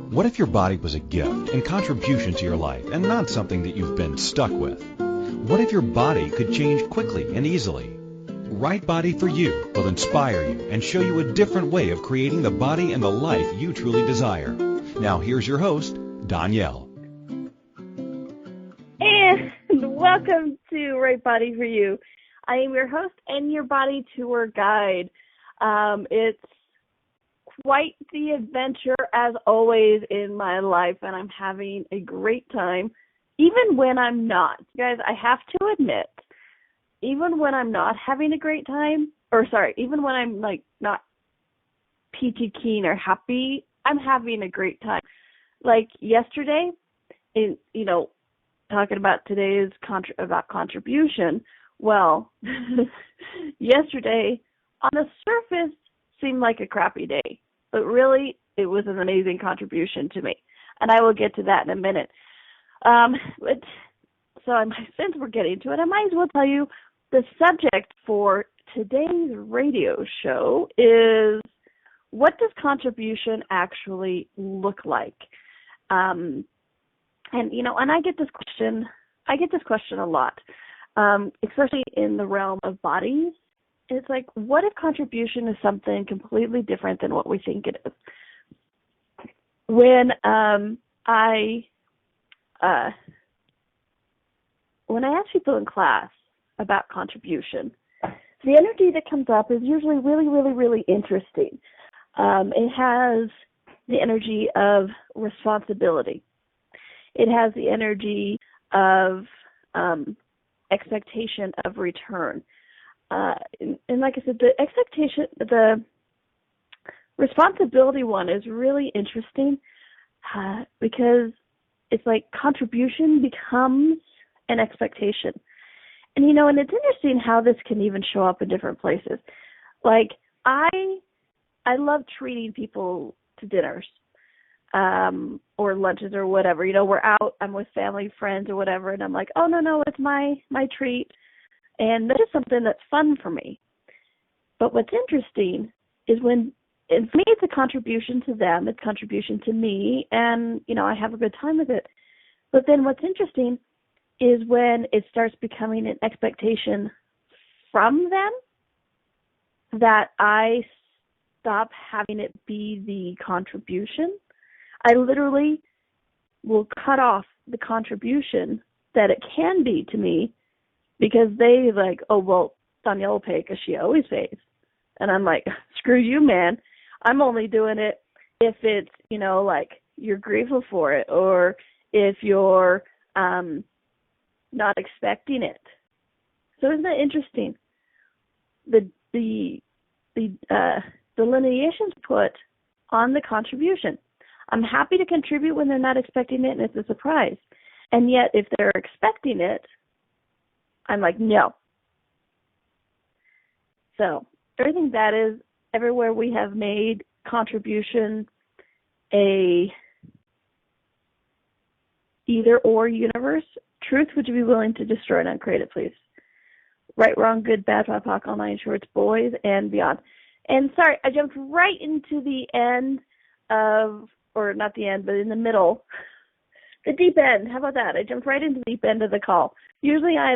What if your body was a gift and contribution to your life and not something that you've been stuck with? What if your body could change quickly and easily? Right Body for You will inspire you and show you a different way of creating the body and the life you truly desire. Now here's your host, Donnielle. And welcome to Right Body for You. I am your host and your body tour guide. It's quite the adventure, as always, in my life, and I'm having a great time, even when I'm not. Guys, I have to admit, even when I'm not having a great time, even when I'm not peachy keen or happy, I'm having a great time. Like yesterday, talking about today's about contribution. Well, yesterday on the surface seemed like a crappy day, but really it was an amazing contribution to me, and I will get to that in a minute. Since we're getting to it, I might as well tell you the subject for today's radio show is, what does contribution actually look like? And I get this question a lot, especially in the realm of bodies. It's like, what if contribution is something completely different than what we think it is? When I ask people in class about contribution, the energy that comes up is usually really, really, really interesting. It has the energy of responsibility. It has the energy of expectation of return. And like I said, the responsibility one is really interesting because it's like contribution becomes an expectation. And it's interesting how this can even show up in different places. Like I love treating people to dinners. Or lunches or whatever. We're out, I'm with family, friends or whatever, and I'm like, oh, no, it's my treat. And that is something that's fun for me. But what's interesting is and for me, it's a contribution to them, it's a contribution to me, and, I have a good time with it. But then what's interesting is when it starts becoming an expectation from them, that I stop having it be the contribution. I literally will cut off the contribution that it can be to me because they like, oh, well, Donnielle will pay because she always pays. And I'm like, screw you, man. I'm only doing it if it's, you're grateful for it or if you're not expecting it. So isn't that interesting? The delineations put on the contribution. I'm happy to contribute when they're not expecting it and it's a surprise. And yet, if they're expecting it, I'm like, no. So, everything that is, everywhere we have made contribution a either-or universe, truth, would you be willing to destroy and uncreate it, please? Right, wrong, good, bad, BIPOC, all nine shorts, boys, and beyond. And sorry, I jumped right into the end of, or not the end, but in the middle, the deep end. How about that? I jumped right into the deep end of the call. Usually I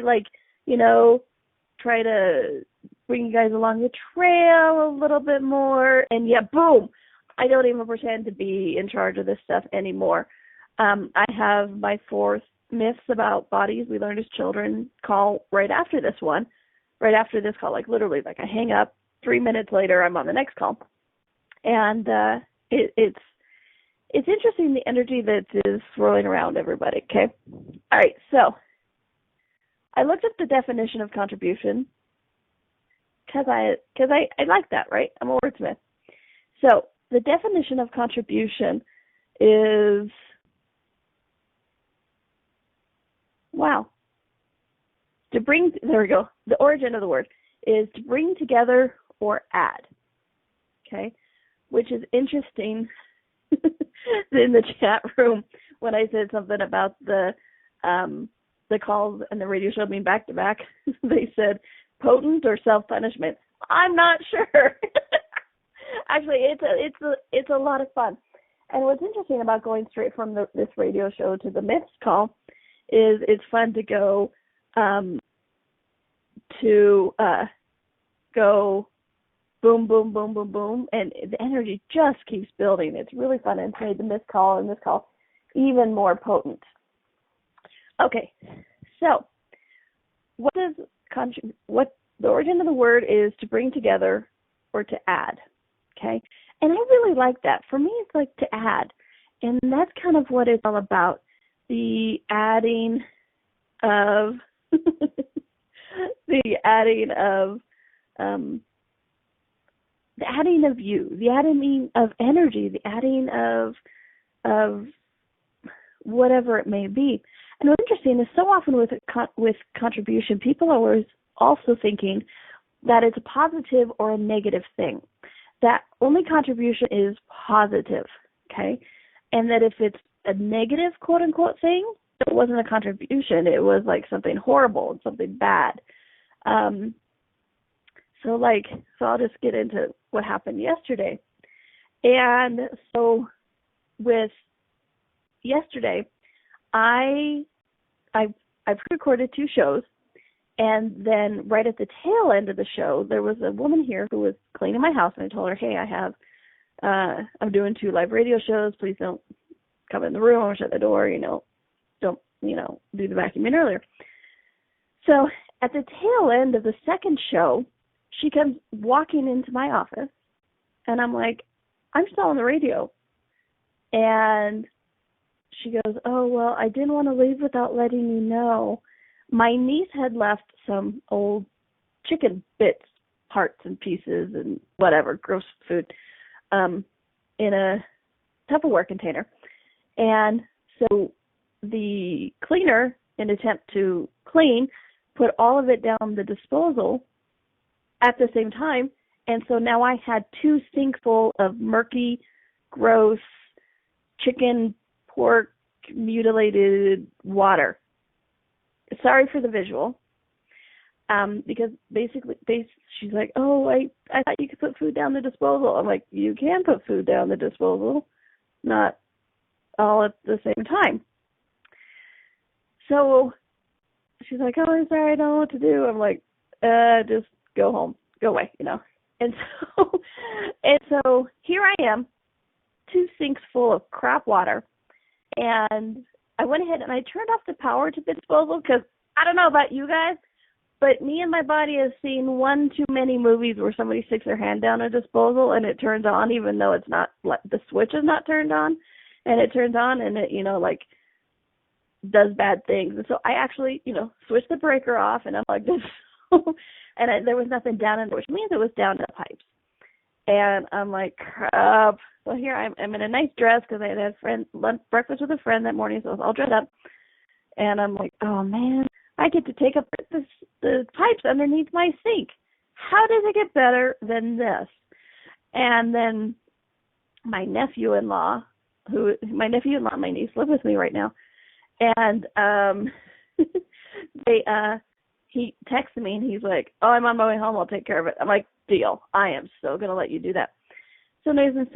try to bring you guys along the trail a little bit more, and boom, I don't even pretend to be in charge of this stuff anymore. I have my fourth myths about bodies we learned as children call right after this call, literally, I hang up, 3 minutes later, I'm on the next call. And it's interesting, the energy that is swirling around everybody, okay? All right, so I looked up the definition of contribution because I like that, right? I'm a wordsmith. So the definition of contribution is, there we go. The origin of the word is to bring together or add, okay? Which is interesting. In the chat room, when I said something about the calls and the radio show being back to back, they said potent or self-punishment. I'm not sure. Actually, it's a lot of fun. And what's interesting about going straight from this radio show to the myths call is it's fun to go go boom, boom, boom, boom, boom, and the energy just keeps building. It's really fun, and it's made the myth call and this call even more potent. Okay, so what the origin of the word is to bring together or to add, okay? And I really like that. For me, it's like to add, and that's kind of what it's all about, the adding of the adding of you, the adding of energy, the adding of whatever it may be. And what's interesting is so often with contribution, people are always also thinking that it's a positive or a negative thing, that only contribution is positive, okay? And that if it's a negative, quote-unquote, thing, it wasn't a contribution. It was like something horrible, something bad. So I'll just get into what happened yesterday. And so with yesterday, I've recorded 2 shows, and then right at the tail end of the show, there was a woman here who was cleaning my house, and I told her, hey, I'm doing 2 live radio shows. Please don't come in the room or shut the door, don't, do the vacuuming earlier. So at the tail end of the second show, she comes walking into my office, and I'm like, I'm still on the radio. And she goes, oh, well, I didn't want to leave without letting you know. My niece had left some old chicken bits, parts and pieces and whatever, gross food, in a Tupperware container. And so the cleaner, in an attempt to clean, put all of it down the disposal at the same time. And so now I had 2 sinks full of murky, gross chicken, pork, mutilated water. Sorry for the visual, because basically she's like, oh, I thought you could put food down the disposal. I'm like, you can put food down the disposal, not all at the same time. So she's like, oh, I'm sorry, I don't know what to do. I'm like, just go home, go away, And so here I am, 2 sinks full of crap water, and I went ahead and I turned off the power to the disposal because I don't know about you guys, but me and my body has seen one too many movies where somebody sticks their hand down a disposal and it turns on even though it's not, the switch is not turned on, and it turns on and it, does bad things. And so I actually, switched the breaker off, and I'm like, this, and there was nothing down in it, which means it was down to the pipes. And I'm like, crap. Well, here I'm in a nice dress because I had breakfast with a friend that morning, so I was all dressed up. And I'm like, oh, man, I get to take up the pipes underneath my sink. How does it get better than this? And then my nephew-in-law, my niece live with me right now, and he texted me, and he's like, oh, I'm on my way home. I'll take care of it. I'm like, deal. I am so going to let you do that. So, Nathan,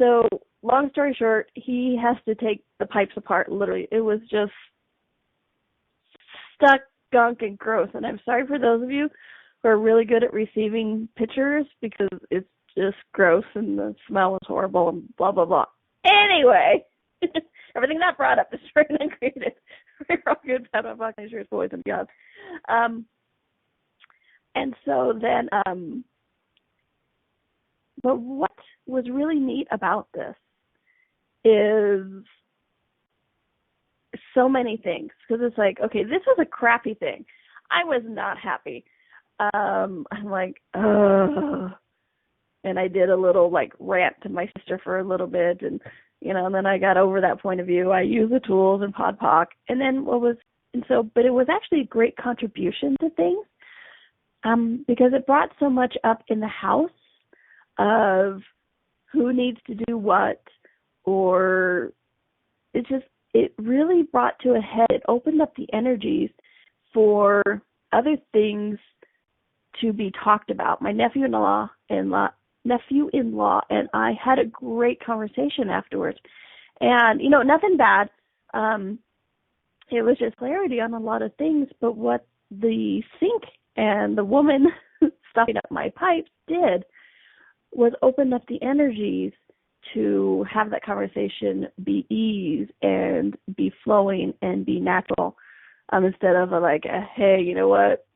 long story short, he has to take the pipes apart. Literally, it was just stuck, gunk, and gross. And I'm sorry for those of you who are really good at receiving pictures because it's just gross and the smell is horrible and blah, blah, blah. Anyway, everything that brought up is straight and created. We're all good about fucking shirts, boys and beyond. And so then, but what was really neat about this is so many things, because it's like, okay, this was a crappy thing. I was not happy. I'm like, ugh. And I did a little rant to my sister for a little bit, and and then I got over that point of view. I used the tools and Pod Poc, and then but it was actually a great contribution to things, because it brought so much up in the house of who needs to do what, or it really brought to a head. It opened up the energies for other things to be talked about. My nephew-in-law and I had a great conversation afterwards, And, nothing bad. It was just clarity on a lot of things, but what the sink and the woman stopping up my pipes did was open up the energies to have that conversation be ease and be flowing and be natural, instead of hey, you know what,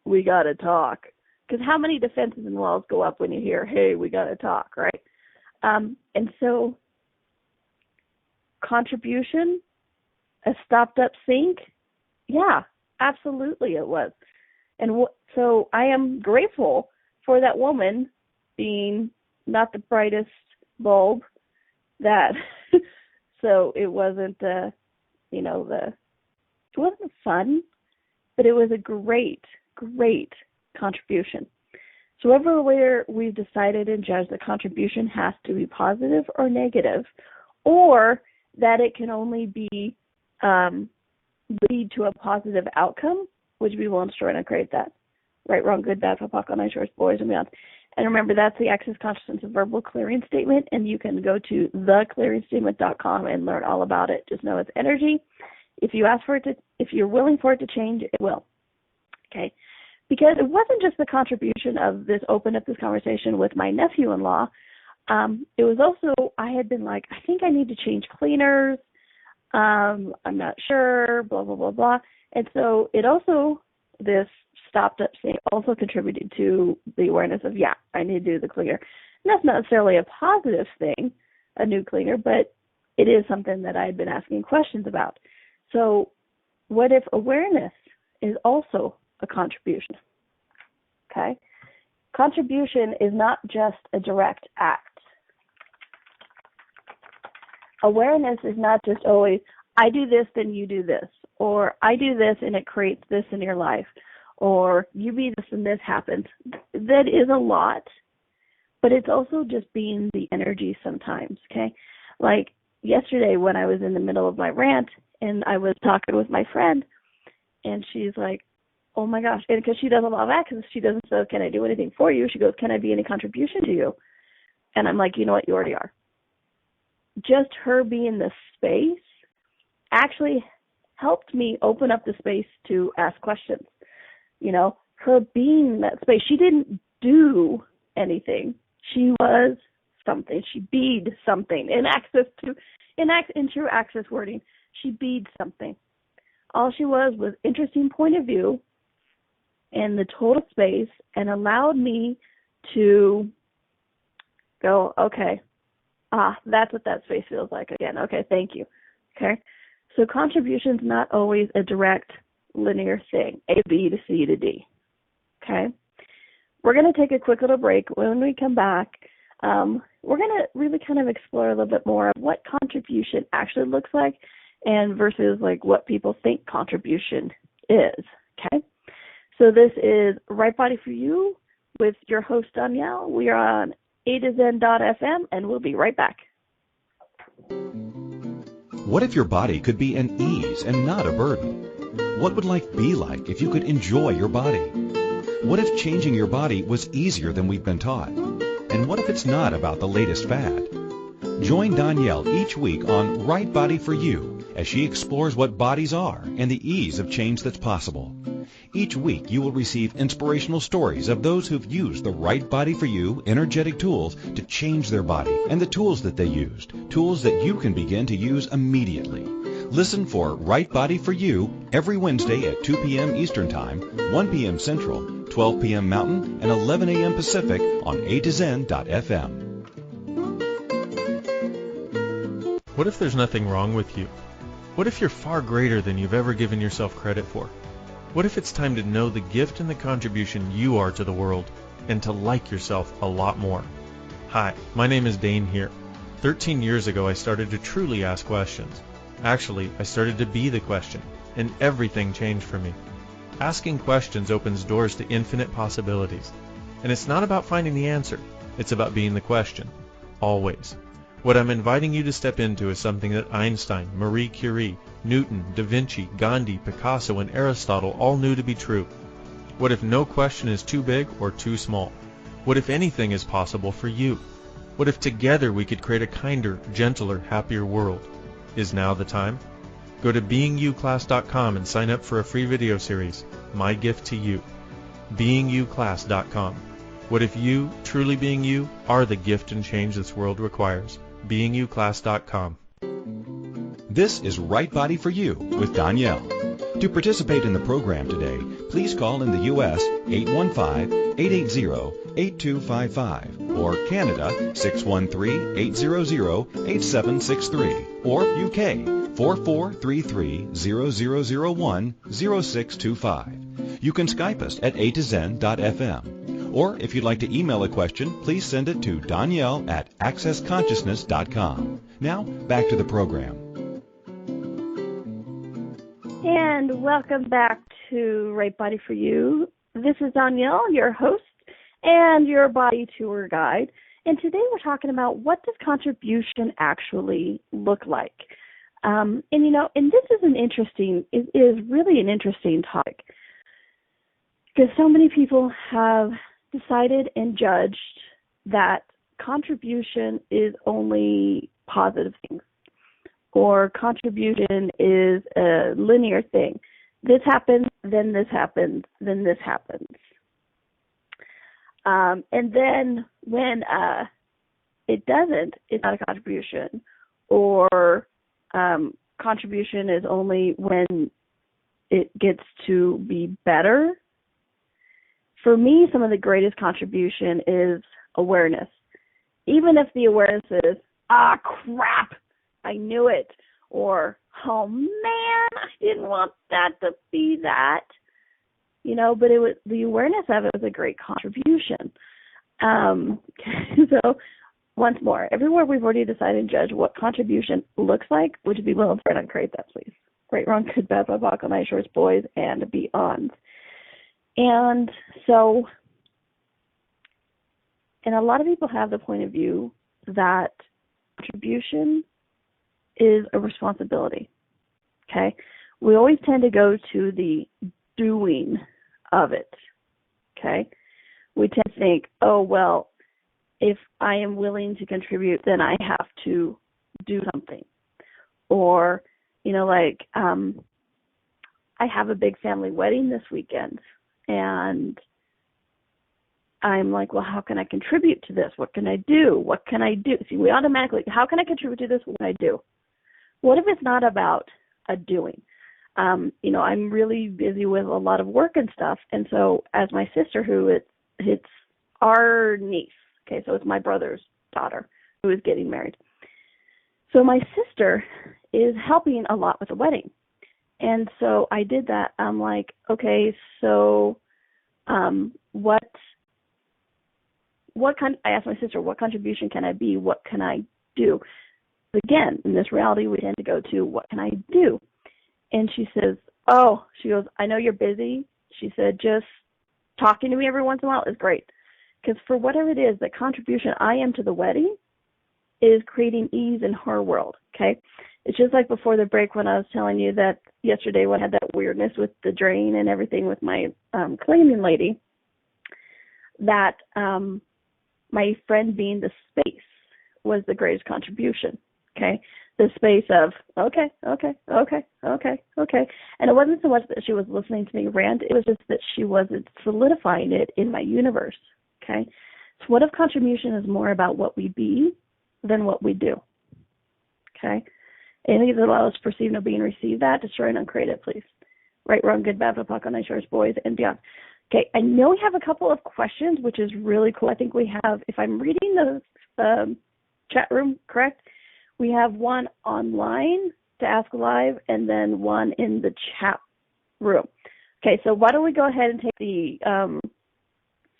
we got to talk. Because how many defenses and walls go up when you hear, hey, we got to talk, right? And so contribution, a stopped up sink, yeah, absolutely it was. And so I am grateful for that woman being not the brightest bulb, that so it wasn't it wasn't fun, but it was a great contribution. So everywhere we've decided and judged the contribution has to be positive or negative, or that it can only be lead to a positive outcome, which we will ensure and create that. Right, wrong, good, bad, POC, nice, shorts, boys, and beyond. And remember, that's the Access Consciousness and Verbal Clearing Statement, and you can go to theclearingstatement.com and learn all about it. Just know it's energy. If you're willing for it to change, it will. Okay? Because it wasn't just the contribution of this, open up this conversation with my nephew-in-law. It was also, I had been like, I think I need to change cleaners. I'm not sure, blah, blah, blah, blah. And so it also, this stopped up thing also contributed to the awareness of, yeah, I need to do the cleaner. And that's not necessarily a positive thing, a new cleaner, but it is something that I had been asking questions about. So what if awareness is also a contribution? Okay? Contribution is not just a direct act. Awareness is not just always, I do this, then you do this, or I do this and it creates this in your life, or you be this and this happens. That is a lot, but it's also just being the energy sometimes, okay? Like yesterday when I was in the middle of my rant and I was talking with my friend, and she's like, oh my gosh, and because she doesn't love access, she doesn't say, can I do anything for you? She goes, can I be any contribution to you? And I'm like, you know what, you already are. Just her being the space actually helped me open up the space to ask questions. Her being that space, she didn't do anything. She was something. She beed something. In true access wording, she beed something. All she was interesting point of view in the total space, and allowed me to go, okay, that's what that space feels like again. Okay, thank you. Okay, so contribution's not always a direct linear thing, A, B to C to D. Okay, we're going to take a quick little break. When we come back, we're going to really kind of explore a little bit more of what contribution actually looks like, and versus like what people think contribution is. Okay, so this is Right Body for You with your host Donnielle. We are on A2Zen.fm, and we'll be right back. What if your body could be an ease and not a burden? What would life be like if you could enjoy your body? What if changing your body was easier than we've been taught? And what if it's not about the latest fad? Join Donnielle each week on Right Body for You as she explores what bodies are and the ease of change that's possible. Each week you will receive inspirational stories of those who've used the Right Body for You energetic tools to change their body, and the tools that they used, tools that you can begin to use immediately. Listen for Right Body for You every Wednesday at 2 p.m. Eastern Time, 1 p.m. Central, 12 p.m. Mountain, and 11 a.m. Pacific on A2Zen.fm. What if there's nothing wrong with you? What if you're far greater than you've ever given yourself credit for? What if it's time to know the gift and the contribution you are to the world, and to like yourself a lot more? Hi, my name is Dane here. 13 years ago I started to truly ask questions. Actually, I started to be the question, and everything changed for me. Asking questions opens doors to infinite possibilities. And it's not about finding the answer, it's about being the question. Always. What I'm inviting you to step into is something that Einstein, Marie Curie, Newton, Da Vinci, Gandhi, Picasso, and Aristotle all knew to be true. What if no question is too big or too small? What if anything is possible for you? What if together we could create a kinder, gentler, happier world? Is now the time? Go to beingyouclass.com and sign up for a free video series, My Gift to You. beingyouclass.com. What if you, truly being you, are the gift and change this world requires? beingyouclass.com. This is Right Body for You with Donnielle. To participate in the program today, please call in the U.S. 815-880-8255 or Canada 613-800-8763 or UK 4433-0001-0625. You can Skype us at a2zen.fm. Or if you'd like to email a question, please send it to Donnielle@accessconsciousness.com. Now, back to the program. And welcome back to Right Body for You. This is Donnielle, your host and your body tour guide. And today we're talking about what does contribution actually look like. And this is really an interesting topic because so many people have decided and judged that contribution is only positive things, or contribution is a linear thing. This happens, then this happens, then this happens. And then when it doesn't, it's not a contribution. Or contribution is only when it gets to be better. For me, some of the greatest contribution is awareness. Even if the awareness is, crap, I knew it. Or, oh man, I didn't want that to be that. But it was the awareness of it was a great contribution. So, once more, everywhere we've already decided and judged what contribution looks like, would you be willing to try to create that, please? Right, wrong, good, bad, buckle, night shorts, boys, and beyond. And so, and a lot of people have the point of view that contribution is a responsibility, okay? We always tend to go to the doing of it, okay? We tend to think, oh, well, if I am willing to contribute, then I have to do something. Or, I have a big family wedding this weekend, and I'm like, well, how can I contribute to this? What can I do? What can I do? See, we automatically, how can I contribute to this? What can I do? What if it's not about a doing? I'm really busy with a lot of work and stuff, and so as my sister, it's our niece, okay, so it's my brother's daughter who is getting married. So my sister is helping a lot with the wedding. And so I did that. I'm like, okay, so I asked my sister, what contribution can I be? What can I do? Again, in this reality, we tend to go to, what can I do? And she says, she goes, I know you're busy. She said, just talking to me every once in a while is great. Because for whatever it is, the contribution I am to the wedding is creating ease in her world, okay? It's just like before the break when I was telling you that yesterday when I had that weirdness with the drain and everything with my cleaning lady, that my friend being the space was the greatest contribution, okay? The space of, okay. And it wasn't so much that she was listening to me rant, it was just that she wasn't solidifying it in my universe, okay? So what if contribution is more about what we be than what we do, okay? Anything that allows us to perceive, know, be, and receive that, destroy and uncreate it, please. Right, wrong, good, bad, fuck, on night shorts, boys, and beyond. Okay, I know we have a couple of questions, which is really cool. I think we have, if I'm reading the chat room correct, we have one online to ask live and then one in the chat room. Okay, so why don't we go ahead and take the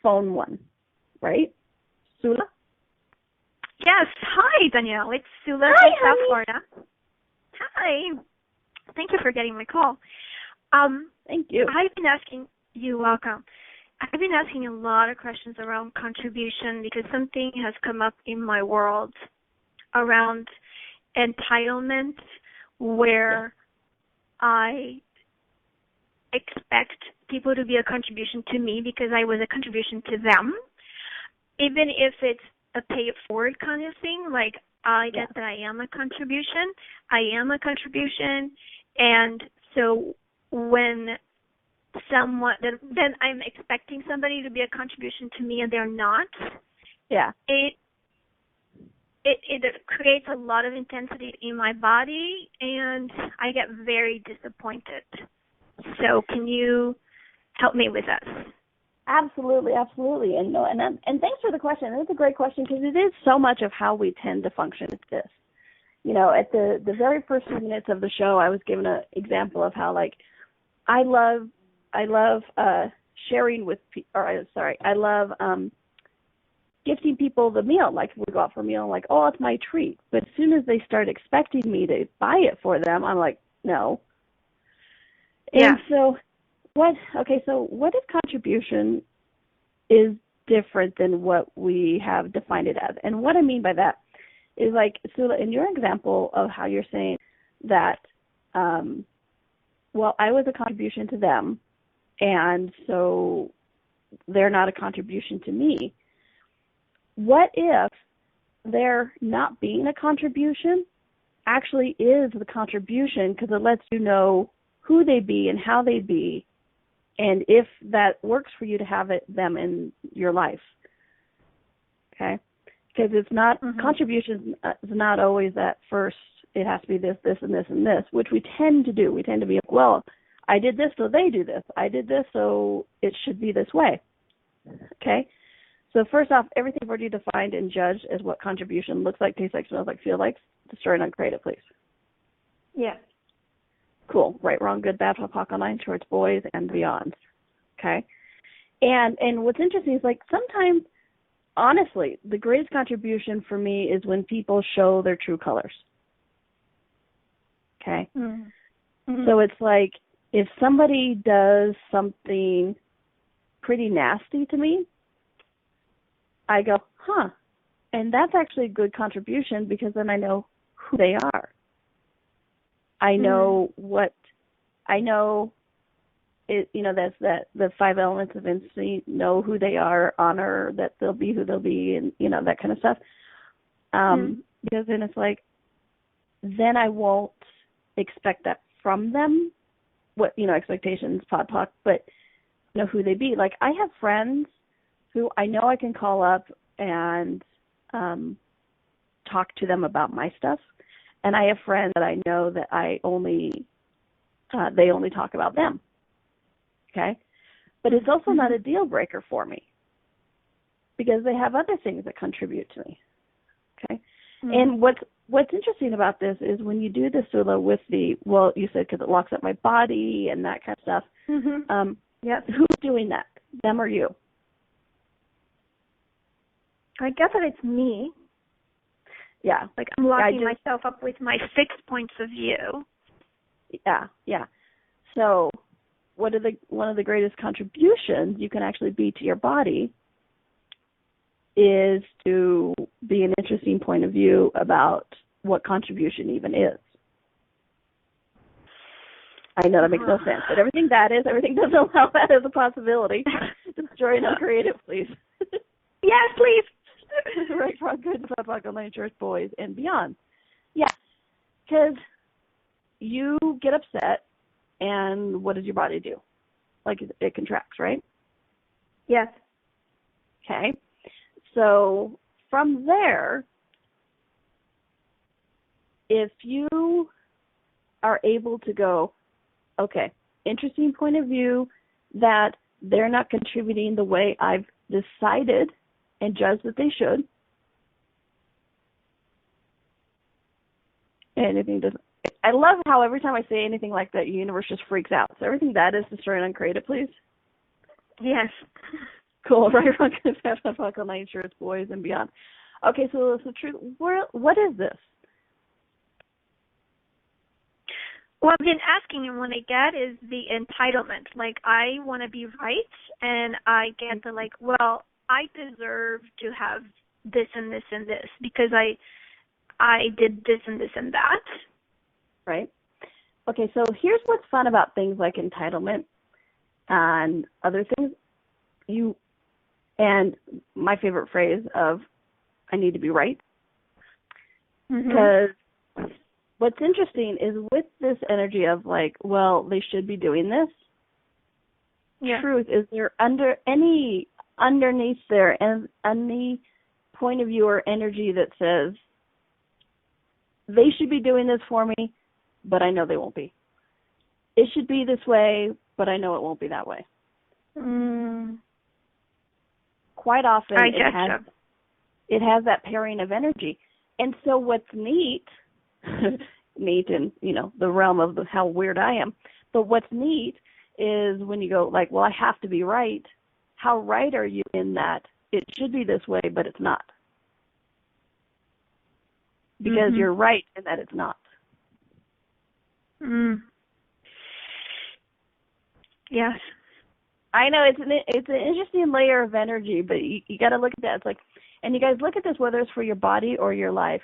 phone one, right? Sula? Yes. Hi, Donnielle. It's Sula Hi, from South Florida. Hi. Thank you for getting my call. Thank you. You're welcome. I've been asking a lot of questions around contribution because something has come up in my world around entitlement where I expect people to be a contribution to me because I was a contribution to them, even if it's a pay it forward kind of thing. Like, I get that I am a contribution. I am a contribution. And so when someone, then I'm expecting somebody to be a contribution to me and they're not. Yeah. It creates a lot of intensity in my body, and I get very disappointed. So can you help me with that? Absolutely, absolutely. And thanks for the question. It's a great question because it is so much of how we tend to function at this. You know, at the very first few minutes of the show, I was given an example of how, like, I love sharing with I love gifting people the meal. Like, we go out for a meal, like, oh, it's my treat. But as soon as they start expecting me to buy it for them, I'm like, no. Yeah. And so what if contribution is different than what we have defined it as? And what I mean by that is, like, so in your example of how you're saying that, well, I was a contribution to them, and so they're not a contribution to me. What if their not being a contribution actually is the contribution, because it lets you know who they be and how they be, and if that works for you to have them in your life? Okay? Because it's not, contribution is not always that first, it has to be this, this, and this, and this, which we tend to do. We tend to be like, well, I did this, so they do this. I did this, so it should be this way. Okay? So first off, everything we've already defined and judged as what contribution looks like, tastes like, smells like, feels like. Destroy and uncreate it, please. Yeah. Cool. Right, wrong, good, bad, POC, online, shorts, boys, and beyond. Okay? And what's interesting is, like, sometimes, honestly, the greatest contribution for me is when people show their true colors. Okay? Mm-hmm. So it's like, if somebody does something pretty nasty to me, I go, huh, and that's actually a good contribution, because then I know who they are. I know it, you know, that's the 5 elements of instinct, know who they are, honor that they'll be who they'll be, and, you know, that kind of stuff. Because then it's like, then I won't expect that from them, what, you know, expectations, POC, but know who they be. Like, I have friends who I know I can call up and talk to them about my stuff, and I have friends that I know that they only talk about them. Okay, but it's also not a deal breaker for me, because they have other things that contribute to me. Okay, and what's interesting about this is when you do the Sula with the, well, you said because it locks up my body and that kind of stuff. Who's doing that? Them or you? I guess that it's me. Yeah. Like, I'm locking myself up with my fixed points of view. Yeah. So one of the greatest contributions you can actually be to your body is to be an interesting point of view about what contribution even is. I know that makes no sense, but everything doesn't allow that as a possibility. Destroy and uncreate it, please. Yes, please. Right, wrong, good, POC, online, church, boys, and beyond. Yeah, because you get upset, and what does your body do? Like, it contracts, right? Yes. Okay. So from there, if you are able to go, okay, interesting point of view that they're not contributing the way I've decided and judged that they should. Anything doesn't. I love how every time I say anything like that, the universe just freaks out. So everything that is, destroy and uncreate it, please. Yes. Cool. Right, wrong, good, bad, POC, online, shirts, boys, and beyond. Okay, so truth. What is this? Well, I've been asking, and what I get is the entitlement. Like, I want to be right, and I get the, like, well, I deserve to have this and this and this because I did this and this and that. Right. Okay, so here's what's fun about things like entitlement and other things. And my favorite phrase of I need to be right. Mm-hmm. Because what's interesting is with this energy of like, well, they should be doing this. Yeah. Truth is there underneath there and any point of view or energy that says they should be doing this for me, but I know they won't be. It should be this way, but I know it won't be that way. Quite often it has that pairing of energy. And so what's neat, neat in, the realm of how weird I am, but what's neat is when you go like, well, I have to be right. How right are you in that it should be this way, but it's not? Because you're right in that it's not. Yes. I know it's an interesting layer of energy, but you got to look at that. It's like, and you guys look at this whether it's for your body or your life.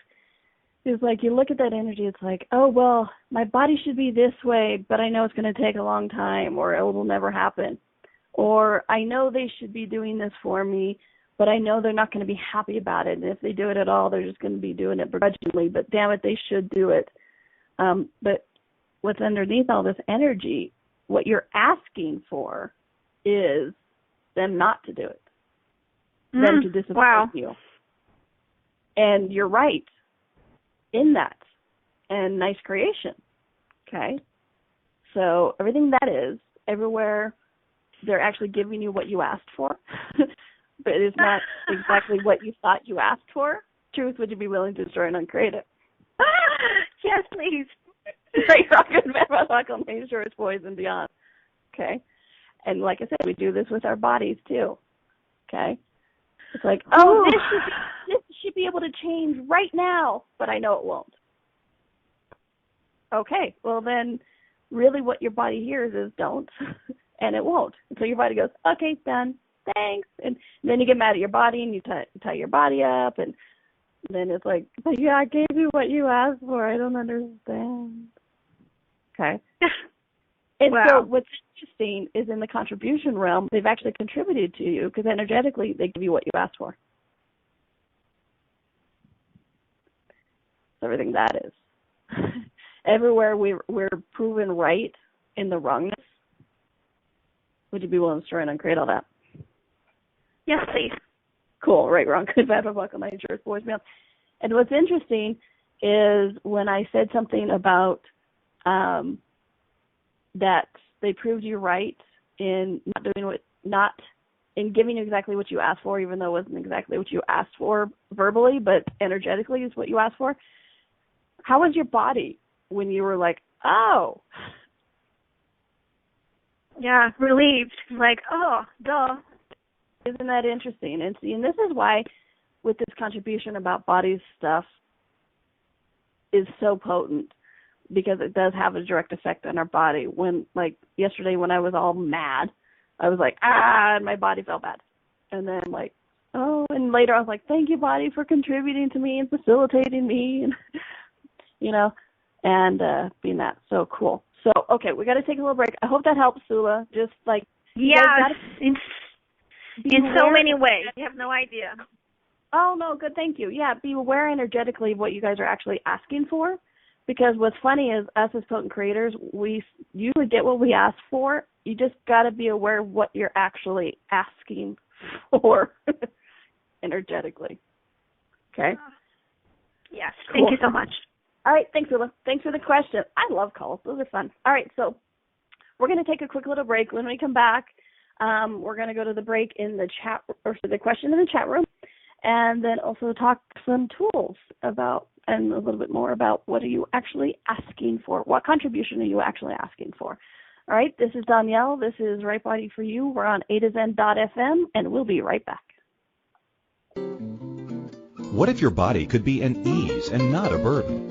It's like you look at that energy. It's like, oh well, my body should be this way, but I know it's going to take a long time, or it will never happen. Or I know they should be doing this for me, but I know they're not going to be happy about it. And if they do it at all, they're just going to be doing it begrudgingly. But damn it, they should do it. But what's underneath all this energy, what you're asking for is them not to do it, them to disappoint you. And you're right in that. And nice creation. Okay? So everything that is, everywhere they're actually giving you what you asked for, but it's not exactly what you thought you asked for. Truth, would you be willing to destroy and uncreate it? Yes, please. Right, rock and bad luck on Main Shores, Boys, and beyond. Okay? And like I said, we do this with our bodies, too. Okay? It's like, this should be able to change right now, but I know it won't. Okay, well then, really what your body hears is don't, and it won't. And so your body goes, okay, done, thanks. And then you get mad at your body, and you tie your body up, and then it's like, but yeah, I gave you what you asked for. I don't understand. Okay? And so what's interesting is in the contribution realm, they've actually contributed to you because energetically they give you what you asked for. So everything that is. Everywhere we're proven right in the wrongness, would you be willing to destroy and uncreate all that? Yes, please. Cool, right, wrong, good, bad, welcome, my insurance, boys, beyond. And what's interesting is when I said something about that they proved you right in not in giving you exactly what you asked for, even though it wasn't exactly what you asked for verbally, but energetically is what you asked for. How was your body when you were like, oh? Yeah, relieved. Like, oh, duh. Isn't that interesting? And see, and this is why with this contribution about body stuff is so potent, because it does have a direct effect on our body. When, like, yesterday when I was all mad, I was like, and my body felt bad. And then, like, oh, and later I was like, thank you, body, for contributing to me and facilitating me, and, and being that. So cool. So, okay, we got to take a little break. I hope that helps, Sula. Just, like, in so many ways. You have no idea. Oh, no, good, thank you. Yeah, be aware energetically of what you guys are actually asking for. Because what's funny is us as potent creators, we usually get what we ask for. You just got to be aware of what you're actually asking for energetically. Okay? Yes. Cool. Thank you so much. All right. Thanks, Willa. Thanks for the question. I love calls. Those are fun. All right. So we're going to take a quick little break. When we come back, we're going to go to the break in the chat, or the question in the chat room, and then also talk some tools about, and a little bit more about what are you actually asking for? What contribution are you actually asking for? All right, this is Donnielle. This is Right Body for You. We're on A2Zen.fm, and we'll be right back. What if your body could be an ease and not a burden?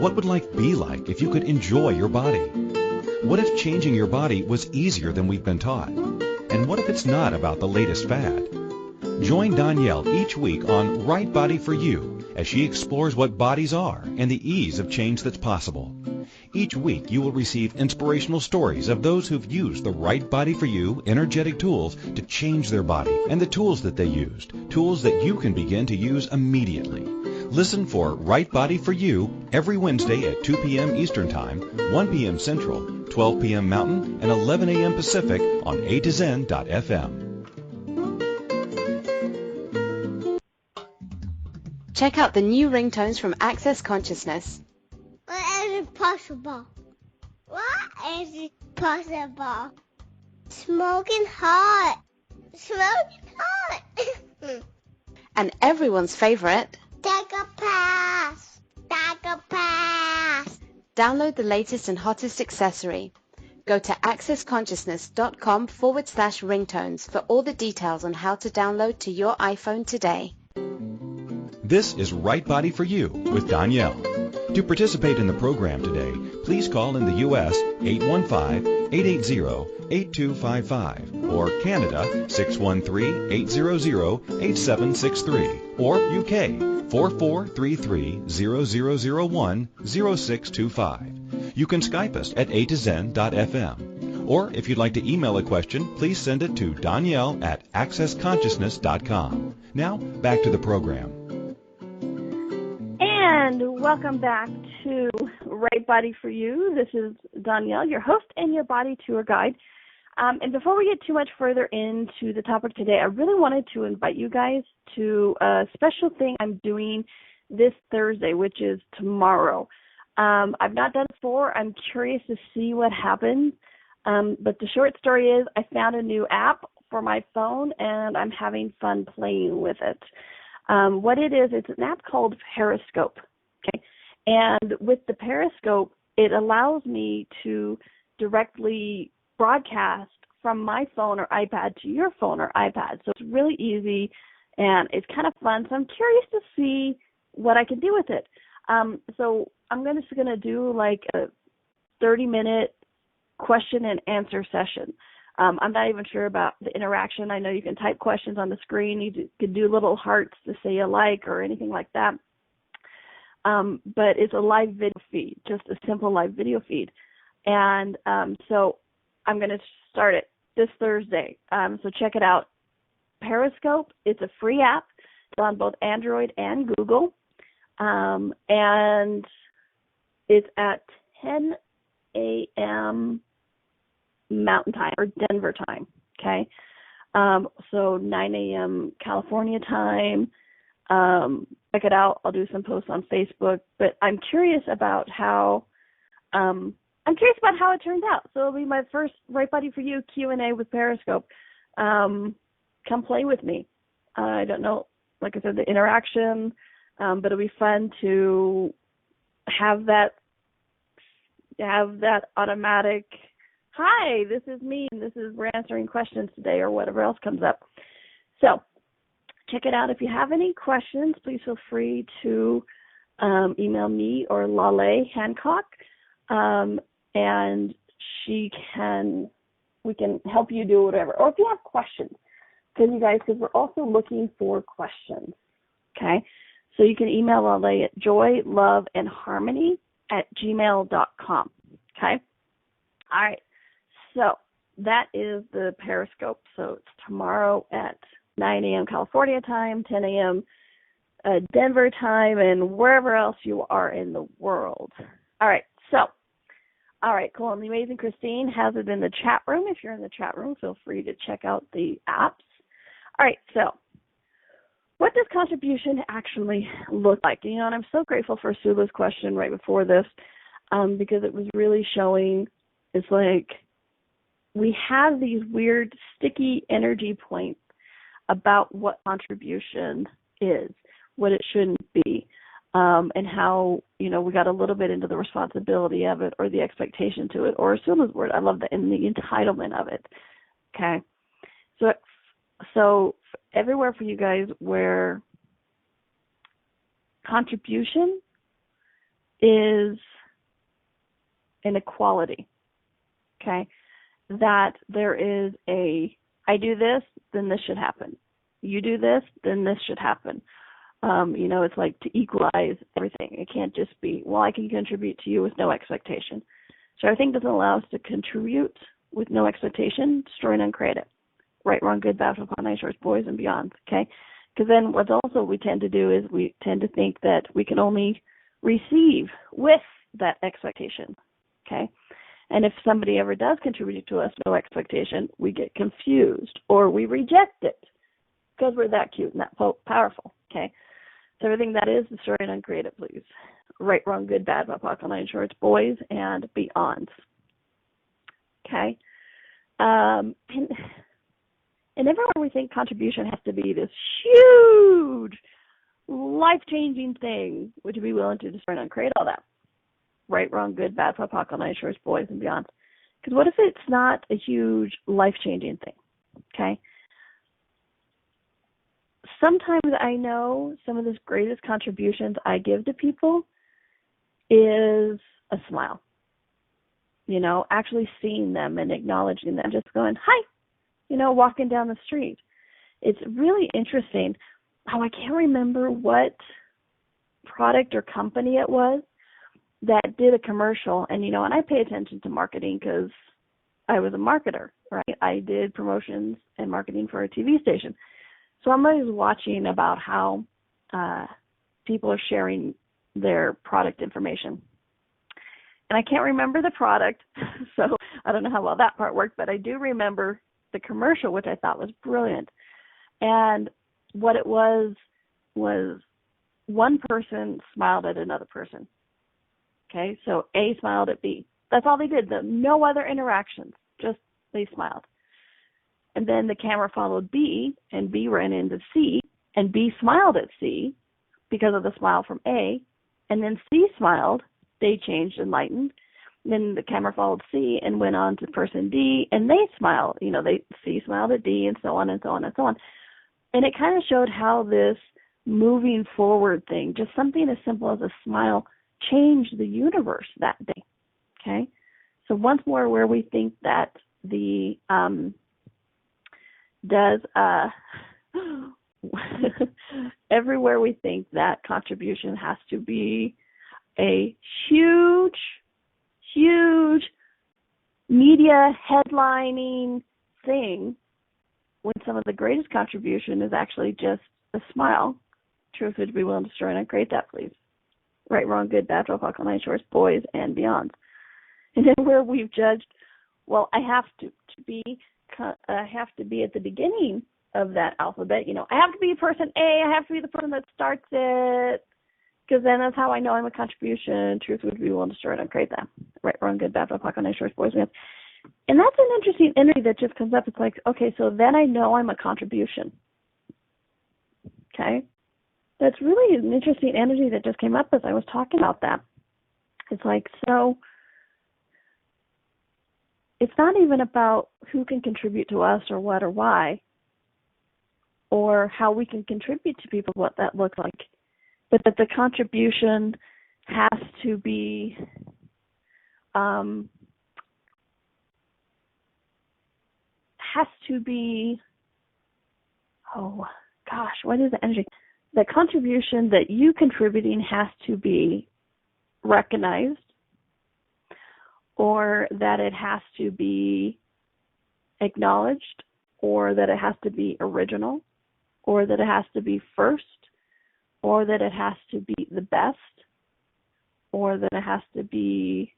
What would life be like if you could enjoy your body? What if changing your body was easier than we've been taught? And what if it's not about the latest fad? Join Donnielle each week on Right Body for You as she explores what bodies are and the ease of change that's possible. Each week you will receive inspirational stories of those who've used the Right Body for You energetic tools to change their body and the tools that they used, tools that you can begin to use immediately. Listen for Right Body for You every Wednesday at 2 p.m. Eastern Time, 1 p.m. Central, 12 p.m. Mountain, and 11 a.m. Pacific on A2Zen.fm. Check out the new ringtones from Access Consciousness. What is it possible? What is it possible? Smoking hot. Smoking hot. And everyone's favorite, Take a pass. Take a pass. download the latest and hottest accessory. Go to accessconsciousness.com/ringtones for all the details on how to download to your iPhone today. This is Right Body for You with Donnielle. To participate in the program today, please call in the U.S. 815-880-8255 or Canada 613-800-8763 or UK 4433-0001-0625. You can Skype us at A2Zen.fm. Or if you'd like to email a question, please send it to Donnielle at accessconsciousness.com. Now, back to the program. And welcome back to Right Body for You. This is Donnielle, your host and your body tour guide. And before we get too much further into the topic today, I really wanted to invite you guys to a special thing I'm doing this Thursday, which is tomorrow. I've not done it before. I'm curious to see what happens. But the short story is I found a new app for my phone, and I'm having fun playing with it. What it is, it's an app called Periscope. Okay, and with the Periscope, it allows me to directly broadcast from my phone or iPad to your phone or iPad. So it's really easy, and it's kind of fun. So I'm curious to see what I can do with it. So I'm just going to do like a 30-minute question and answer session. I'm not even sure about the interaction. I know you can type questions on the screen. You can do little hearts to say you like or anything like that. But it's a live video feed, just a simple live video feed. And so I'm going to start it this Thursday. So check it out. Periscope, it's a free app. It's on both Android and Google. And it's at 10 a.m. Mountain Time or Denver time, okay? So 9 a.m. California time. Check it out. I'll do some posts on Facebook. But I'm curious about how it turns out. So it'll be my first Right Body for You Q&A with Periscope. Come play with me. I don't know, like I said, the interaction, but it'll be fun to have that automatic, hi, this is me, and we're answering questions today, or whatever else comes up. So check it out. If you have any questions, please feel free to email me or Lale Hancock, and we can help you do whatever. Or if you have questions, because we're also looking for questions, okay? So you can email Lale at joyloveandharmony@gmail.com, okay? All right. So that is the Periscope. So it's tomorrow at 9 a.m. California time, 10 a.m. Denver time, and wherever else you are in the world. All right. All right, cool. And the amazing Christine has it in the chat room. If you're in the chat room, feel free to check out the apps. All right. So what does contribution actually look like? And I'm so grateful for Sula's question right before this, because it was really showing, it's like, we have these weird sticky energy points about what contribution is, what it shouldn't be, and how, we got a little bit into the responsibility of it or the expectation to it, or Sula's word, I love that, and the entitlement of it, okay? So everywhere for you guys where contribution is inequality, okay? That there is I do this, then this should happen. You do this, then this should happen. It's like to equalize everything. It can't just be, well, I can contribute to you with no expectation. So everything doesn't allow us to contribute with no expectation, destroy and uncreate it. Right, wrong, good, bad, upon nice, shorts, boys, and beyond, okay? Because then what's also we tend to do is we tend to think that we can only receive with that expectation, okay? And if somebody ever does contribute to us, no expectation, we get confused or we reject it because we're that cute and that powerful, okay? So everything that is, destroy and uncreate it, please. Right, wrong, good, bad, buckle, nine shorts, boys, and beyond. Okay? And everywhere we think contribution has to be this huge, life-changing thing, would you be willing to destroy and uncreate all that? Right, wrong, good, bad, buckle, nine shorts, boys, and beyond. Because what if it's not a huge, life-changing thing? Okay? Sometimes I know some of the greatest contributions I give to people is a smile. Actually seeing them and acknowledging them, just going, hi, walking down the street. It's really interesting how I can't remember what product or company it was that did a commercial. And I pay attention to marketing because I was a marketer, right? I did promotions and marketing for a TV station. So I'm always watching about how people are sharing their product information. And I can't remember the product, so I don't know how well that part worked, but I do remember the commercial, which I thought was brilliant. And what it was one person smiled at another person. Okay, so A smiled at B. That's all they did. No other interactions, just they smiled. And then the camera followed B, and B ran into C, and B smiled at C because of the smile from A, and then C smiled. They changed and lightened. Then the camera followed C and went on to person D, and they smiled. C smiled at D, and so on and so on and so on. And it kind of showed how this moving forward thing, just something as simple as a smile, changed the universe that day. Okay? So once more, where we think that everywhere we think that contribution has to be a huge media headlining thing, when some of the greatest contribution is actually just a smile. Truth, would you be willing to destroy and uncreate that, please? Right, wrong, good, bad, buckle, nine shorts, boys, and beyond. And then where we've judged, well, I have to be at the beginning of that alphabet. I have to be person A. I have to be the person that starts it, because then that's how I know I'm a contribution. Truth, would be willing to destroy and uncreate that. Right, wrong, good, bad, buckle, nine shorts, boys, and beyond. And that's an interesting energy that just comes up. It's like, okay, so then I know I'm a contribution. Okay? That's really an interesting energy that just came up as I was talking about that. It's like, so it's not even about who can contribute to us or what or why, or how we can contribute to people, what that looks like, but that the contribution has to be oh gosh, what is the energy? The contribution that you contributing has to be recognized, or that it has to be acknowledged, or that it has to be original, or that it has to be first, or that it has to be the best, or that it has to be,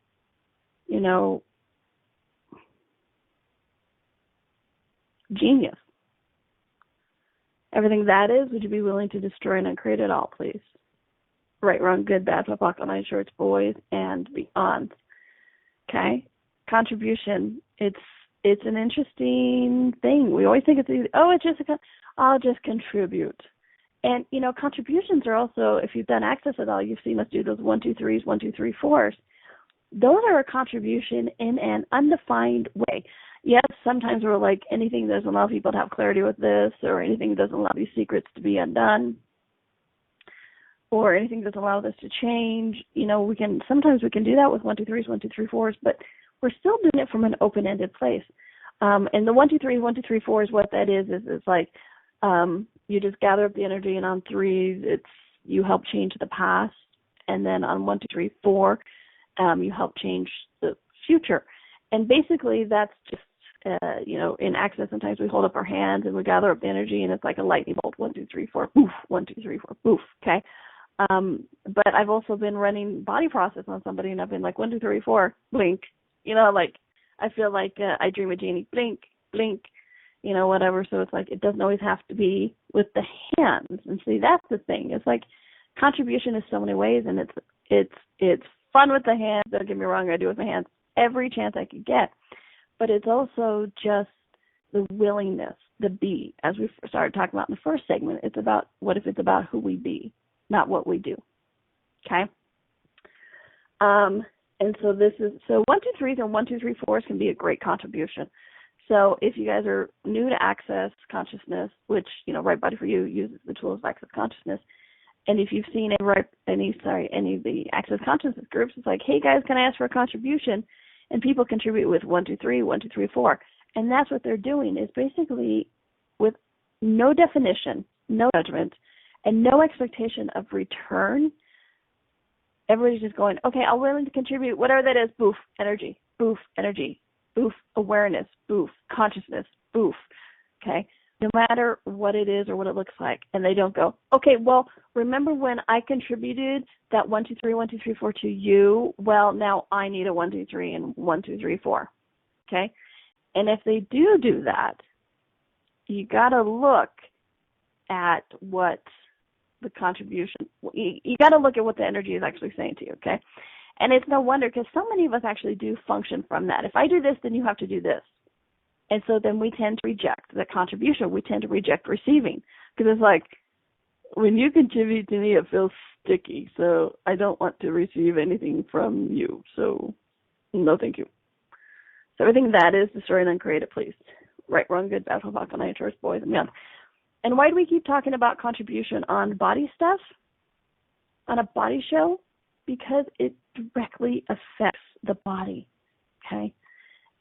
genius. Everything that is, would you be willing to destroy and uncreate it all, please? Right, wrong, good, bad, buckle, nine shorts, boys, and beyond. Okay? Contribution, it's an interesting thing. We always think it's easy. Oh, it's just I'll just contribute. And, contributions are also, if you've done Access at all, you've seen us do those 1, 2, 3s, 1, 2, 3, 4s. Those are a contribution in an undefined way. Yes, sometimes we're like, anything that doesn't allow people to have clarity with this, or anything that doesn't allow these secrets to be undone, or anything that doesn't allow this to change. Sometimes we can do that with 1, 2, 3s, 1, 2, 3, 4s, but we're still doing it from an open-ended place. And the 1, 2, 3, 1, 2, 3, 4 is what that is it's like, You just gather up the energy, and on 3, it's you help change the past, and then on 1, 2, 3, 4, you help change the future. And basically, that's just in Access, sometimes we hold up our hands and we gather up the energy, and it's like a lightning bolt. 1, 2, 3, 4, poof. 1, 2, 3, 4, poof. Okay. But I've also been running body process on somebody, and I've been like 1, 2, 3, 4, blink. Like I feel like I dream a genie, blink, blink. Whatever. So it's like it doesn't always have to be with the hands. And see, that's the thing. It's like contribution is so many ways, and it's fun with the hands. Don't get me wrong, I do it with my hands every chance I could get. But it's also just the willingness, the be. As we started talking about in the first segment, it's about what if it's about who we be, not what we do. Okay? And so 1, 2, 3s and 1, 2, 3, 4s can be a great contribution. So if you guys are new to Access Consciousness, which, Right Body for You uses the tools of Access Consciousness, and if you've seen any of the Access Consciousness groups, it's like, hey guys, can I ask for a contribution? And people contribute with 1, 2, 3, 1, 2, 3, 4. And that's what they're doing, is basically with no definition, no judgment, and no expectation of return. Everybody's just going, okay, I'm willing to contribute, whatever that is, boof, energy, boof, awareness, boof, consciousness, boof, okay? No matter what it is or what it looks like. And they don't go, okay, well, remember when I contributed that 1, 2, 3, 1, 2, 3, 4 to you? Well, now I need a 1, 2, 3 and 1, 2, 3, 4, okay? And if they do that, you got to look at what the contribution, you got to look at what the energy is actually saying to you, okay? And it's no wonder, because so many of us actually do function from that. If I do this, then you have to do this. And so then we tend to reject the contribution. We tend to reject receiving, because it's like, when you contribute to me, it feels sticky. So I don't want to receive anything from you. So no, thank you. So everything that is destroyed and uncreated, please. Right, wrong, good, bad, hope, night, choice, boys, and beyond. And why do we keep talking about contribution on body stuff, on a body show? Because it directly affects the body, okay?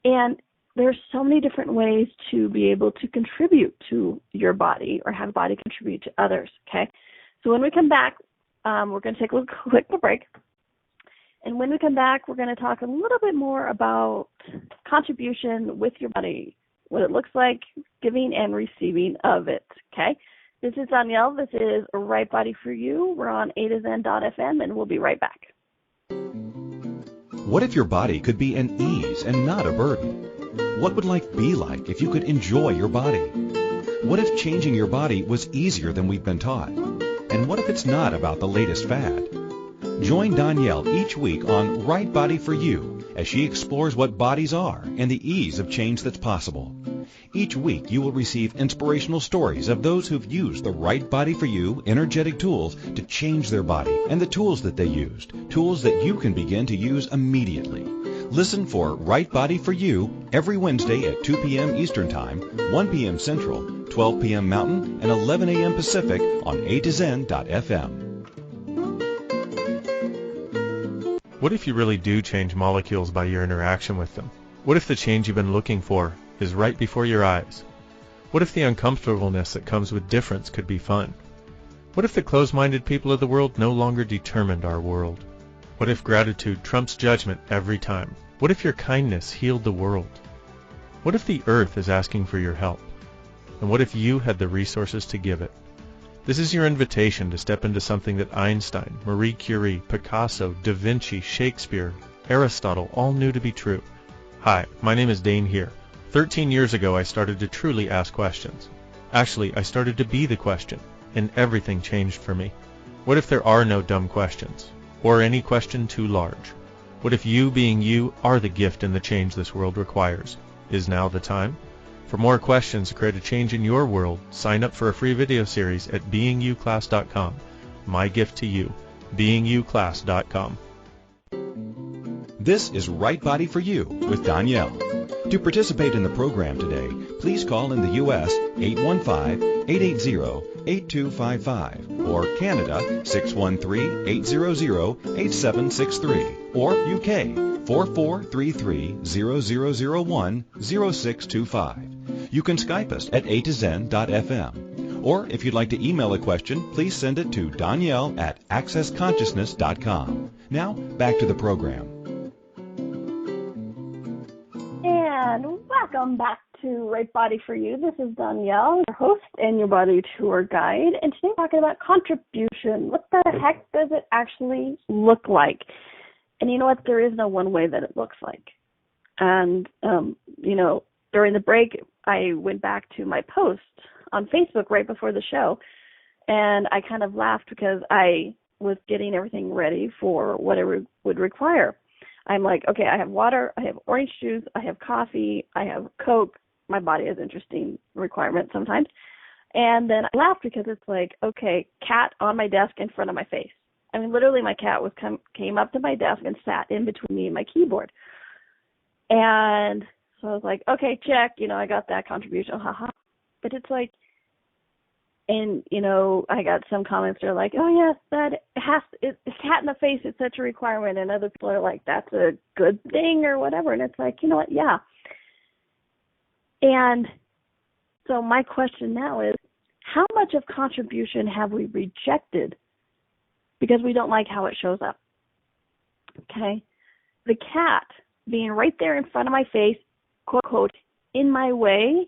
And there's so many different ways to be able to contribute to your body or have body contribute to others, okay? So when we come back, we're going to take a quick break. And when we come back, we're going to talk a little bit more about contribution with your body, what it looks like, giving and receiving of it, okay? This is Donnielle. This is Right Body for You. We're on A2Zen.fm, and we'll be right back. What if your body could be an ease and not a burden? What would life be like if you could enjoy your body? What if changing your body was easier than we've been taught? And what if it's not about the latest fad? Join Donnielle each week on Right Body for You as she explores what bodies are and the ease of change that's possible. Each week you will receive inspirational stories of those who've used the Right Body for You energetic tools to change their body, and the tools that they used, tools that you can begin to use immediately. Listen for Right Body for You every Wednesday at 2 p.m. Eastern Time, 1 p.m. Central, 12 p.m. Mountain, and 11 a.m. Pacific on A2Zen.fm. What if you really do change molecules by your interaction with them? What if the change you've been looking for is right before your eyes? What if the uncomfortableness that comes with difference could be fun? What if the closed-minded people of the world no longer determined our world? What if gratitude trumps judgment every time? What if your kindness healed the world? What if the earth is asking for your help? And what if you had the resources to give it? This is your invitation to step into something that Einstein, Marie Curie, Picasso, Da Vinci, Shakespeare, Aristotle all knew to be true. Hi, my name is Dane here. 13 years ago I started to truly ask questions. Actually, I started to be the question, and everything changed for me. What if there are no dumb questions? Or any question too large? What if you being you are the gift and the change this world requires? Is now the time? For more questions to create a change in your world, sign up for a free video series at beingyouclass.com. My gift to you, beingyouclass.com. This is Right Body for You with Donnielle. To participate in the program today, please call in the U.S. 815-880-8255 or Canada 613-800-8763 or UK 4433-0001-0625. You can Skype us at A2Zen.fm Or if you'd like to email a question, please send it to Donnielle at accessconsciousness.com. Now, back to the program. And welcome back to Right Body for You. This is Donnielle, your host and your body tour guide. And today we're talking about contribution. What the heck does it actually look like? And you know what? There is no one way that it looks like. And, during the break, I went back to my post on Facebook right before the show. And I kind of laughed because I was getting everything ready for what it would require. I'm like, okay, I have water, I have orange juice, I have coffee, I have Coke. My body has interesting requirements sometimes. And then I laughed because it's like, okay, cat on my desk in front of my face. I mean, literally my cat came up to my desk and sat in between me and my keyboard. And so I was like, okay, check, I got that contribution, haha. But it's like, and, I got some comments that are like, oh, yes, it's cat in the face, it's such a requirement. And other people are like, that's a good thing or whatever. And it's like, you know what, yeah. And so my question now is, how much of contribution have we rejected because we don't like how it shows up? Okay? The cat being right there in front of my face, quote, quote, in my way,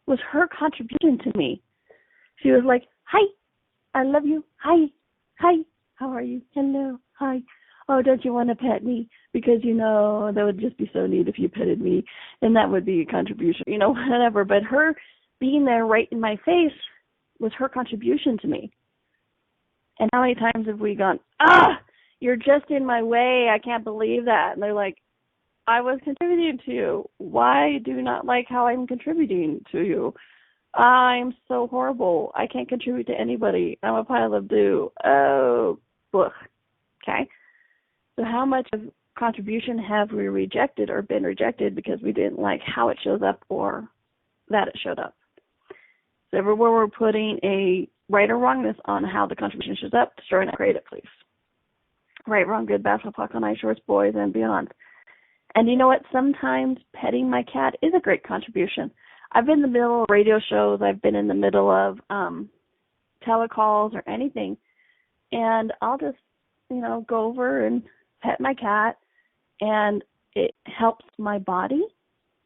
was her contribution to me. She was like, hi, I love you. Hi, how are you? Hello, hi. Oh, don't you want to pet me? Because, that would just be so neat if you petted me. And that would be a contribution, whatever. But her being there right in my face was her contribution to me. And how many times have we gone, you're just in my way. I can't believe that. And they're like, I was contributing to you. Why do you not like how I'm contributing to you? I'm so horrible. I can't contribute to anybody. I'm a pile of doo. Oh, ugh. Okay. So how much of contribution have we rejected or been rejected because we didn't like how it shows up or that it showed up? So everywhere we're putting a right or wrongness on how the contribution shows up, destroy and create it, please. Right, wrong, good, bad, puck on ice, shorts, boys, and beyond. And you know what? Sometimes petting my cat is a great contribution. I've been in the middle of radio shows. I've been in the middle of telecalls or anything. And I'll just, go over and pet my cat. And it helps my body,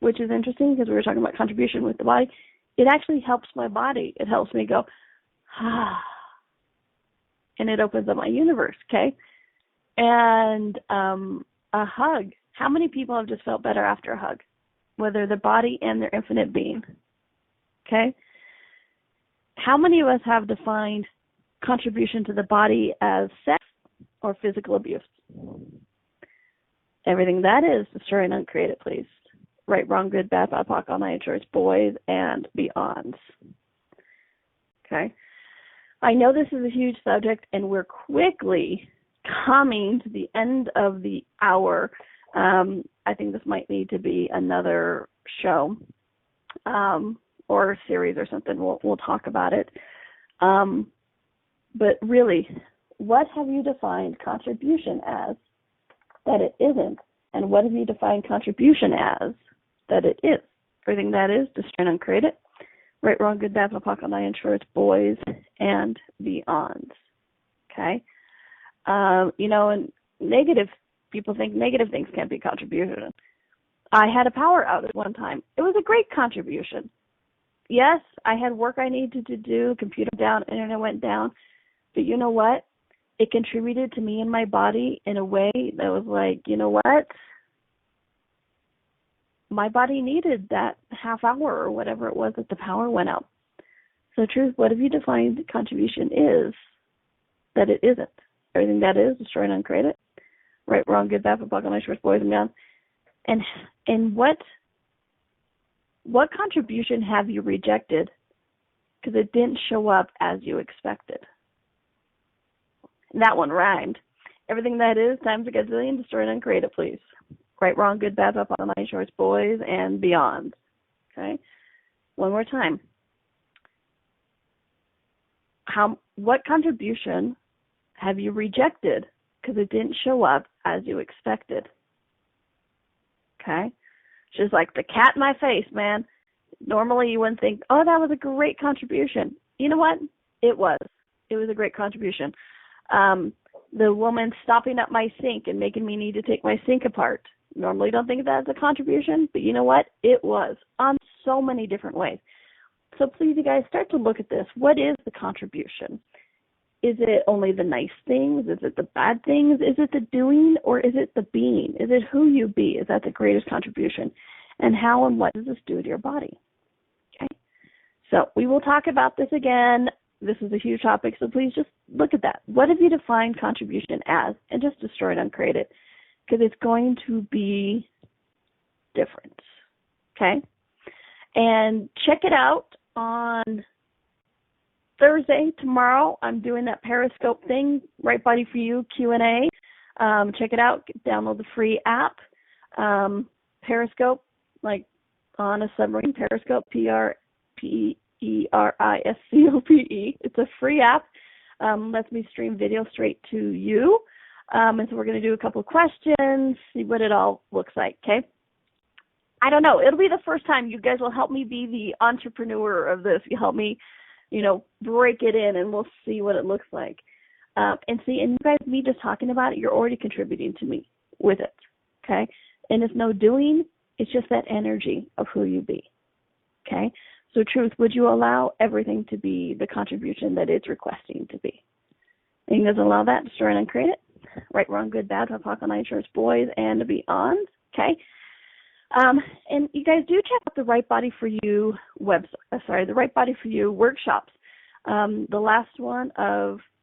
which is interesting because we were talking about contribution with the body. It actually helps my body. It helps me go, and it opens up my universe, okay? And a hug. How many people have just felt better after a hug? Whether their body and their infinite being. Okay? How many of us have defined contribution to the body as sex or physical abuse? Everything that is, destroy and uncreate it, please. Right, wrong, good, bad, BIPOC, all night, choice, boys, and beyonds. Okay? I know this is a huge subject, and we're quickly coming to the end of the hour. I think this might need to be another show or a series or something. We'll talk about it. But really, what have you defined contribution as that it isn't? And what have you defined contribution as that it is? Everything that is, destroy and uncreate it. Right, wrong, good, bad, pocket, lie, insurance, boys, and beyonds. Okay? And negative people think negative things can't be contribution. I had a power outage one time. It was a great contribution. Yes, I had work I needed to do, computer down, internet went down. But you know what? It contributed to me and my body in a way that was like, you know what? My body needed that half hour or whatever it was that the power went out. So truth, what have you defined contribution is that it isn't? Everything that is, destroy and uncreate it. Right, wrong, good, bad, buckle, nice, shorts, boys, and beyond. And what contribution have you rejected because it didn't show up as you expected? And that one rhymed. Everything that is times a gazillion, destroy and uncreate it, please. Right, wrong, good, bad, buckle, nice, shorts, boys, and beyond. Okay? One more time. What contribution have you rejected because it didn't show up as you expected? Okay? Just like the cat in my face, man. Normally you wouldn't think, oh, that was a great contribution. you know what? It was. It was a great contribution. The woman stopping up my sink and making me need to take my sink apart. Normally don't think of that as a contribution, but you know what? It was on so many different ways. So please, you guys, start to look at this. What is the contribution? Is it only the nice things? Is it the bad things? Is it the doing, or is it the being? Is it who you be? Is that the greatest contribution? And how and what does this do to your body? Okay. So we will talk about this again. This is a huge topic, so please just look at that. What have you defined contribution as? And just destroy it, uncreate it, because it's going to be different. Okay? And check it out on Thursday, tomorrow. I'm doing that Periscope thing, Right Body for You Q&A. Check it out. Download the free app. Periscope, on a submarine, Periscope, Periscope. It's a free app. Lets me stream video straight to you. And so we're going to do a couple of questions, see what it all looks like, okay? I don't know. It'll be the first time. You guys will help me be the entrepreneur of this. You help me, break it in, and we'll see what it looks like. And you guys, me just talking about it, you're already contributing to me with it, okay? And it's no doing. It's just that energy of who you be, okay? So truth, would you allow everything to be the contribution that it's requesting to be? And you guys allow that, destroy and uncreate it? Right, wrong, good, bad, Pop, on insurance, boys, and beyond, okay? And you guys do check out the Right Body for You the Right Body for You workshops. The last one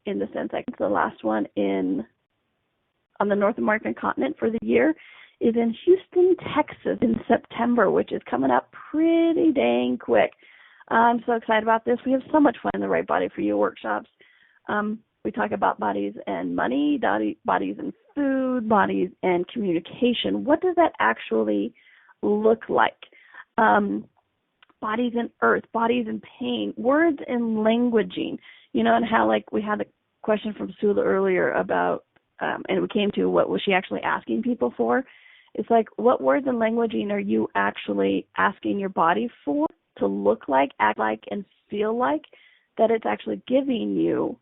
in the 10 seconds, the last one on the North American continent for the year is in Houston, Texas in September, which is coming up pretty dang quick. I'm so excited about this. We have so much fun in the Right Body for You workshops. We talk about bodies and money, bodies and food, bodies and communication. What does that actually look like? Bodies and earth, bodies and pain, words and languaging. And how we had a question from Sula earlier about, and we came to what was she actually asking people for? It's what words and languaging are you actually asking your body for to look like, act like, and feel like that it's actually giving you,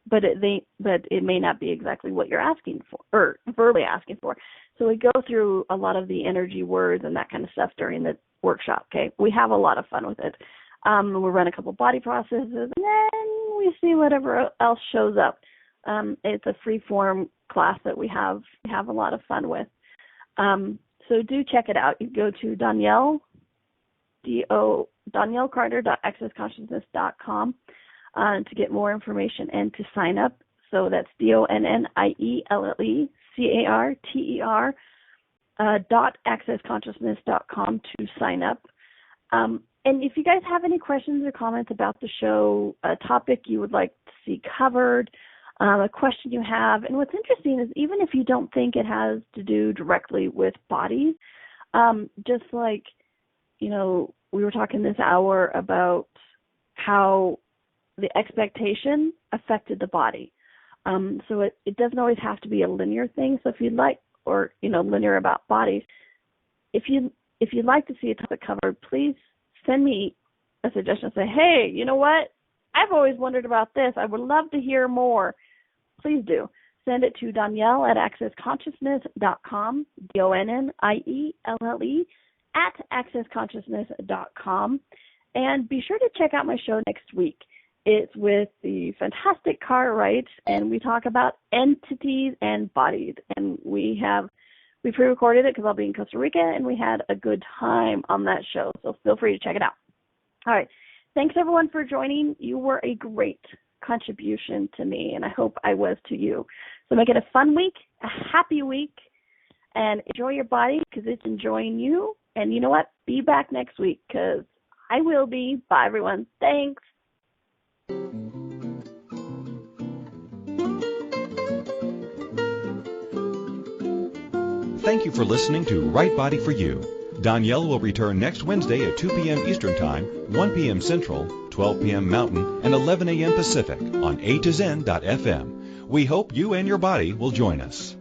but it may not be exactly what you're asking for or verbally asking for. So we go through a lot of the energy words and that kind of stuff during the workshop. Okay, we have a lot of fun with it. We run a couple body processes, and then we see whatever else shows up. It's a free form class that we have a lot of fun with. So do check it out. You go to Donnielle, DonnielleCarter.accessconsciousness.com to get more information and to sign up. So that's DonnielleCarter .accessconsciousness.com to sign up. And if you guys have any questions or comments about the show, a topic you would like to see covered, a question you have, and what's interesting is even if you don't think it has to do directly with bodies, just we were talking this hour about how the expectation affected the body. So it doesn't always have to be a linear thing. So if you'd like, or linear about bodies, if you'd like to see a topic covered, please send me a suggestion. Say, hey, you know what? I've always wondered about this. I would love to hear more. Please do. Send it to Donnielle at accessconsciousness.com, DONNIELLE at accessconsciousness.com. And be sure to check out my show next week. It's with the fantastic Cartwright, and we talk about entities and bodies. And we pre-recorded it because I'll be in Costa Rica, and we had a good time on that show. So feel free to check it out. All right. Thanks, everyone, for joining. You were a great contribution to me, and I hope I was to you. So make it a fun week, a happy week, and enjoy your body because it's enjoying you. And you know what? Be back next week because I will be. Bye, everyone. Thanks. Thank you for listening to Right Body for You. Donnielle will return next Wednesday at 2 p.m. Eastern Time, 1 p.m. Central, 12 p.m. Mountain, and 11 a.m. Pacific on A to Zen.fm. We hope you and your body will join us.